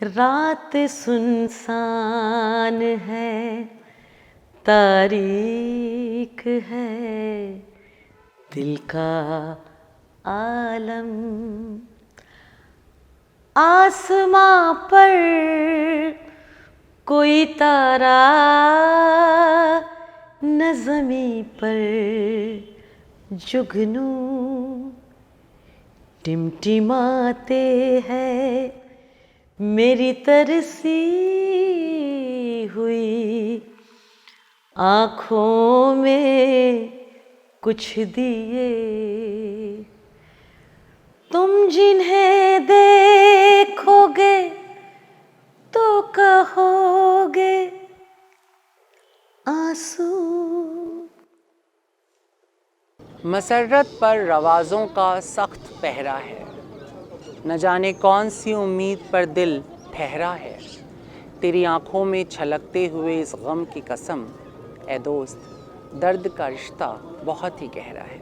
रात सुनसान है, तारीख है दिल का आलम। आसमां पर कोई तारा न ज़मीं पर जुगनू टिमटिमाते हैं। मेरी तरसी हुई आँखों में कुछ दिए, तुम जिन्हें देखोगे तो कहोगे आंसू। मसर्रत पर रवाज़ों का सख्त पहरा है, न जाने कौन सी उम्मीद पर दिल ठहरा है। तेरी आँखों में छलकते हुए इस गम की कसम, ए दोस्त दर्द का रिश्ता बहुत ही गहरा है।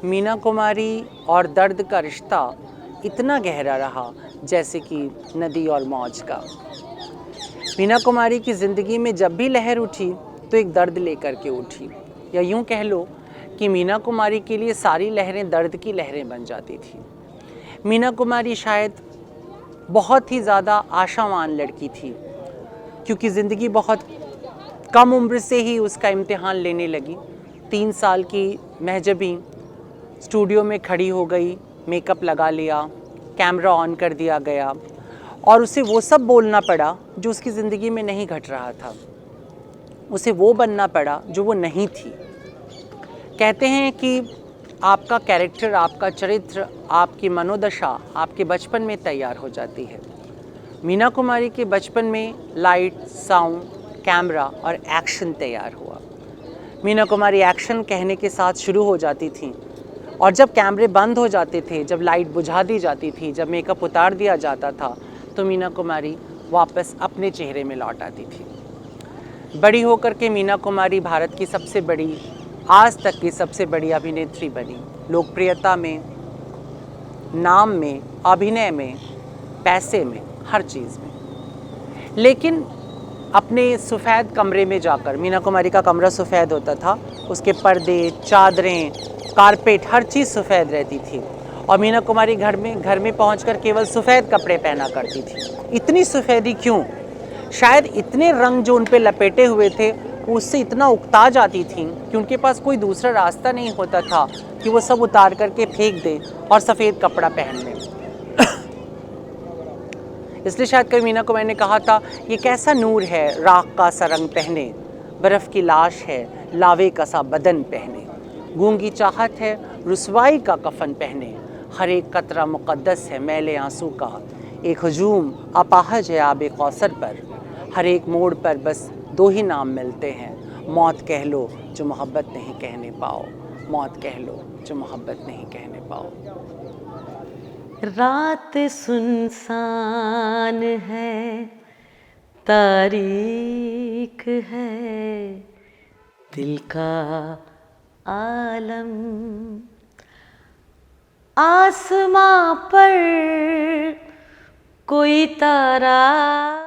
मीना कुमारी और दर्द का रिश्ता इतना गहरा रहा जैसे कि नदी और मौज का। मीना कुमारी की ज़िंदगी में जब भी लहर उठी तो एक दर्द लेकर के उठी, या यूँ कह लो कि मीना कुमारी के लिए सारी लहरें दर्द की लहरें बन जाती थी। मीना कुमारी शायद बहुत ही ज़्यादा आशावान लड़की थी, क्योंकि ज़िंदगी बहुत कम उम्र से ही उसका इम्तिहान लेने लगी। 3 साल की महजबी स्टूडियो में खड़ी हो गई, मेकअप लगा लिया, कैमरा ऑन कर दिया गया और उसे वो सब बोलना पड़ा जो उसकी ज़िंदगी में नहीं घट रहा था। उसे वो बनना पड़ा जो वो नहीं थी। कहते हैं कि आपका कैरेक्टर, आपका चरित्र, आपकी मनोदशा आपके बचपन में तैयार हो जाती है। मीना कुमारी के बचपन में लाइट, साउंड, कैमरा और एक्शन तैयार हुआ। मीना कुमारी एक्शन कहने के साथ शुरू हो जाती थी, और जब कैमरे बंद हो जाते थे, जब लाइट बुझा दी जाती थी, जब मेकअप उतार दिया जाता था, तो मीना कुमारी वापस अपने चेहरे में लौट आती थी। बड़ी होकर के मीना कुमारी भारत की सबसे बड़ी, आज तक की सबसे बड़ी अभिनेत्री बनी। लोकप्रियता में, नाम में, अभिनय में, पैसे में, हर चीज़ में। लेकिन अपने सफ़ेद कमरे में जाकर, मीना कुमारी का कमरा सफ़ेद होता था, उसके पर्दे, चादरें, कारपेट, हर चीज़ सफ़ेद रहती थी, और मीना कुमारी घर में पहुंचकर केवल सफ़ेद कपड़े पहना करती थी। इतनी सफ़ेदी क्यों? शायद इतने रंग जो उन पे लपेटे हुए थे वो उससे इतना उकता जाती थी कि उनके पास कोई दूसरा रास्ता नहीं होता था कि वो सब उतार करके फेंक दें और सफ़ेद कपड़ा पहन लें। इसलिए शायद कभी मीना कुमारी ने कहा था, ये कैसा नूर है राख का सा रंग पहने, बर्फ़ की लाश है लावे का सा बदन पहने, गूंगी चाहत है रुसवाई का कफन पहने, हर एक कतरा मुक़द्दस है मैले आंसू का, एक हजूम अपाहज है आबे कौसर पर, हर एक मोड़ पर बस 2 ही नाम मिलते हैं, मौत कह लो जो मोहब्बत नहीं कहने पाओ, मौत कह लो जो मोहब्बत नहीं कहने पाओ। रात सुनसान है, तारीख है दिल का आलम। आसमां पर कोई तारा